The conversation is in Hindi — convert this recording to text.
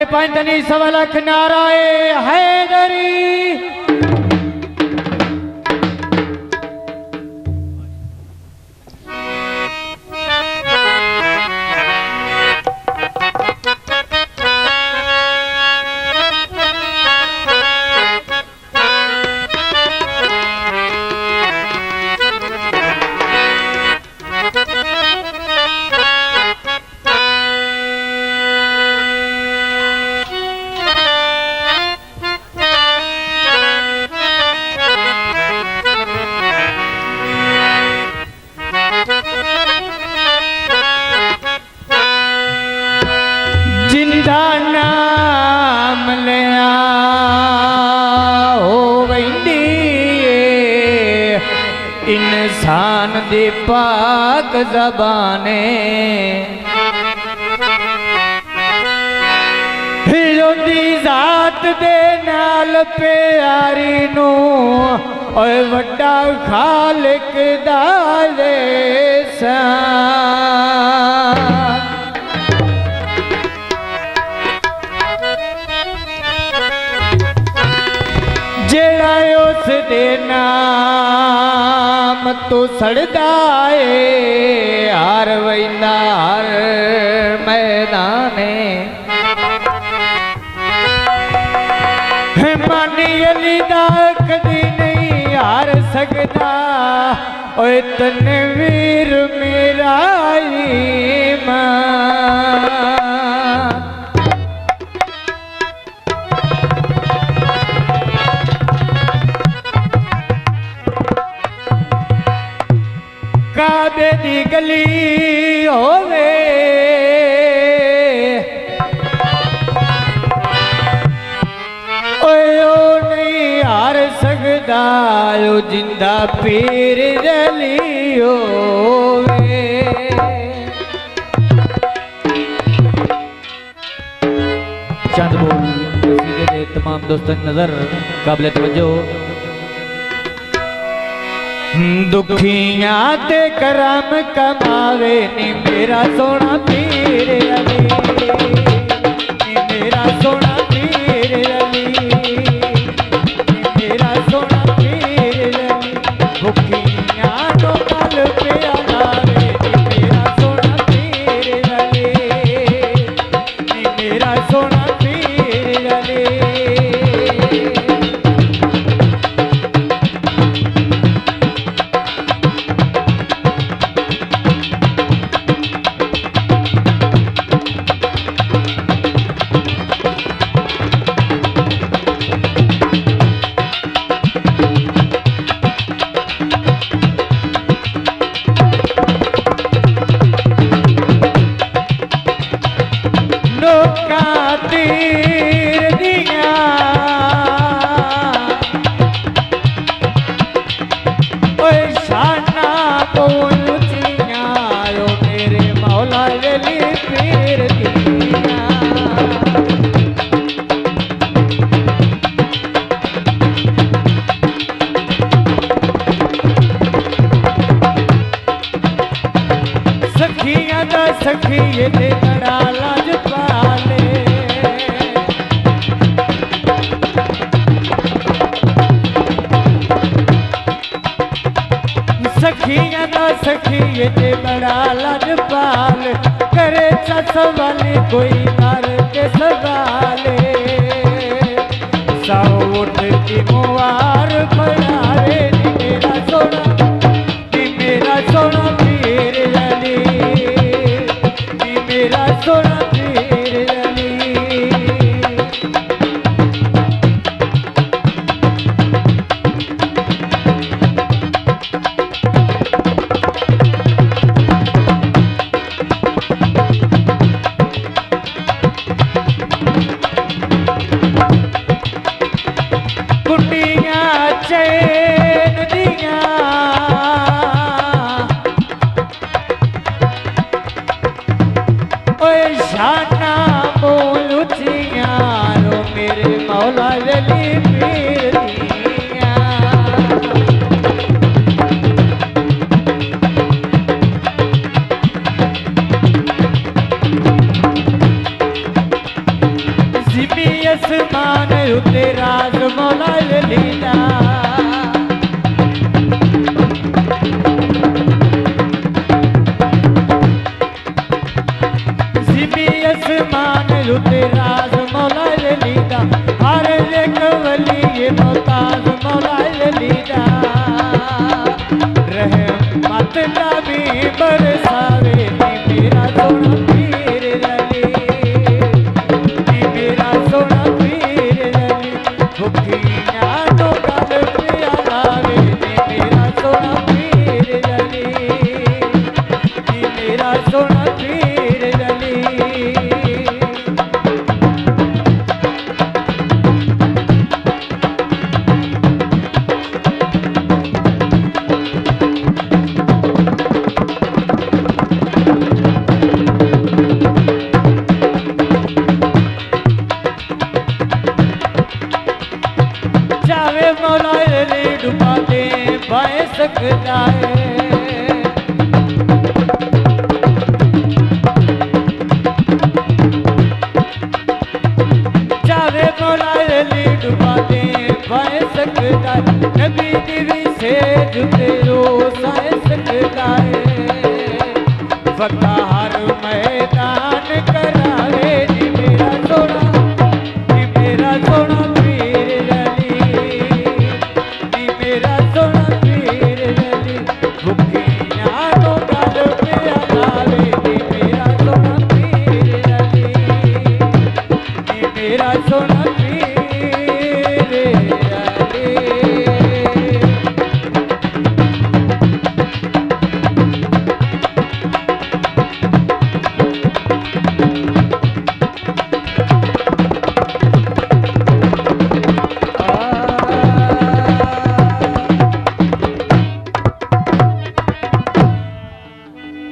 पंतनी सवलख नाराए हैदरी। जिंदा नाम लिया हो वैंदी इंसान दी पाक ज़बाने हिलोंदी जात दे नाल प्यारी नू ओए वड्डा खालिक दा एहसान। जेड़ा उस दे नाम तो सड़दा है हर वैंदा हर मैदाने। मानी अली दा कदी नहीं हार सकदा ओए तनवीर मेरा ईमान। काबे दी गली होवे ओए ओ नहीं हार सकदा ओ जिंदा पीर रली होवे। चंद बोल कसीदे दे तमाम दोस्तों नजर काबिल तवज्जो। दुखियां ते करम कमावे नी मेरा सोना पीर अली, नी मेरा सोना पीर अली, नी मेरा सोना पीर अली। दुखियां तो कल पे आवे नी मेरा सोना पीर अली, नी मेरा सोना पीर अली। तीर दिया ओए शाना बोल चिया लो मेरे मौला अली पीर दिया। सखियां दा सखिए दे बड़ा लाज पाले सखियां दा सखिए ते बड़ा लजपाल करे सवाले कोई कर के सवाले। साउट की मुआर पड़ावे नी मेरा सोना, नी मेरा सोना पीर अली, नी मेरा सोना पीर अली। चैन दिया ओए शाना बोल उठिया रो मेरे मौला अली पीर दिया। जिमी असमान उते राज मौला लीला जिमी असमान उते राज मौला लीला हर एक वली ये मोहताज मौला लीला रहमत नबी बरसावे नी मेरा सोना पीर अली नी मेरा सोना पीर अली भुखियां तो गल पिया लावे नी मेरा सोना पीर अली नी मेरा सोना पीर अली जावे मौला अली डुबा दे पाए सकता है जावे मौला अली डुबा दे पाए सकता है नबी दिवी से जुते रो साए सकता है फता हर मैदान करावे नी मेरा सोना पीर अली मेरा सोना पीर अली भुखियां तो गल पिया लावे नी मेरा सोना पीर अली मेरा सोना